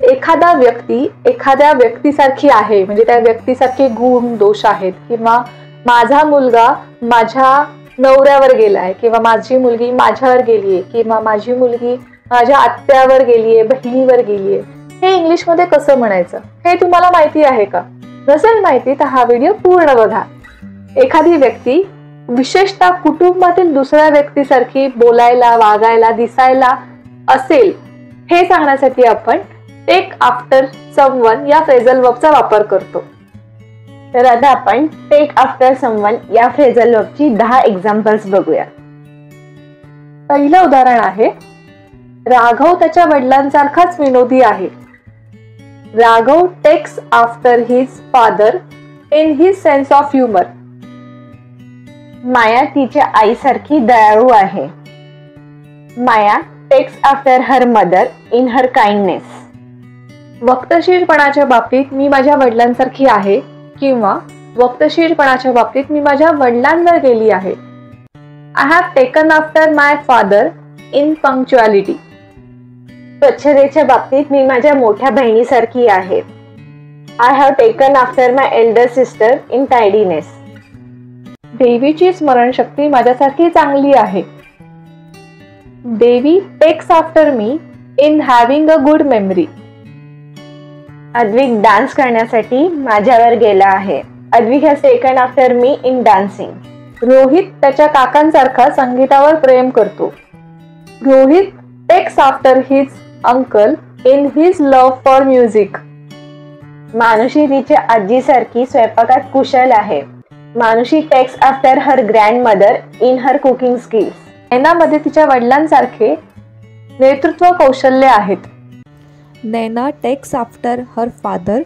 एखादा व्यक्ती एखाद्या व्यक्तीसारखी आहे, म्हणजे त्या व्यक्तीसारखे गुण दोष आहेत, किंवा माझा मुलगा माझ्या नवऱ्यावर गेलाय, किंवा माझी मुलगी माझ्यावर गेलीये, किंवा माझी मुलगी माझ्या आत्यावर गेलीये, बहिणीवर गेलीये, हे इंग्लिशमध्ये कसं म्हणायचं हे तुम्हाला माहिती आहे का? नसेल माहिती तर हा व्हिडिओ पूर्ण बघा. एखादी व्यक्ती विशेषतः कुटुंबातील दुसऱ्या व्यक्तीसारखी बोलायला, वागायला, दिसायला असेल हे सांगण्यासाठी आपण टेक आफ्टर समवन या फ्रेझल वर्बचा वापर करतो. तर आता आपण टेक आफ्टर समवन या फ्रेझल वर्बची 10 एक्झाम्पल्स बघूया. पहिलं उदाहरण आहे, राघव त्याच्या वडिलांसारखाच विनोदी आहे. Raghav takes after his father in his sense of humour. Maya तिच्या आईसारखी दयाळू आहे. Maya takes after her mother in her kindness. वक्तशीरपणाच्या बाबतीत मी माझ्या वडिलांसारखी आहे, किंवा वक्तशीरपणाच्या बाबतीत मी माझ्या वडिलांवर गेली आहे. I have taken after my father in punctuality. स्वच्छतेच्या बाबतीत मी माझ्या मोठ्या बहिणीसारखी आहे. I have taken after my elder sister in tidiness. देवीची स्मरणशक्ती माझ्यासारखी चांगली आहे. Devi takes after me in having a good memory. Advik dance करण्यासाठी माझ्यावर गेला आहे. Advik has taken after me in dancing. Rohit त्याच्या काकांसारखा संगीतावर प्रेम करतो. Rohit takes after his uncle in his love for music. Manushi तिच्या आजीसारखी स्वयंपाकात कुशल आहे. Manushi takes after her grandmother in her cooking skills. नैनामध्ये तिच्या वडिलांसारखे नेतृत्व कौशल्य आहेत. Naina takes after her father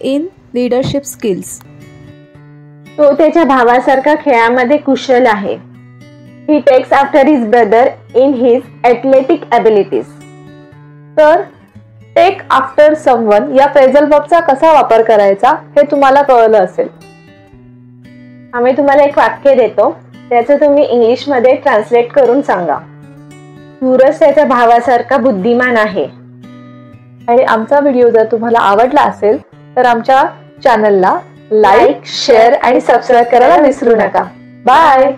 in leadership skills. तो त्याच्या भावासारखा खेळामध्ये कुशल आहे. He takes after his brother in his athletic abilities. तर टेक आफ्टर समवन या फ्रेझल वर्बचा कसा वापर करायचा हे तुम्हाला कळलं असेल. आम्ही तुम्हाला एक वाक्य देतो, त्याचं तुम्ही इंग्लिशमध्ये ट्रान्सलेट करून सांगा. सूरज त्याच्या भावासारखा बुद्धिमान आहे. आणि आमचा व्हिडिओ जर तुम्हाला आवडला असेल तर आमच्या चॅनलला लाईक, शेअर आणि सबस्क्राईब करायला विसरू नका. बाय.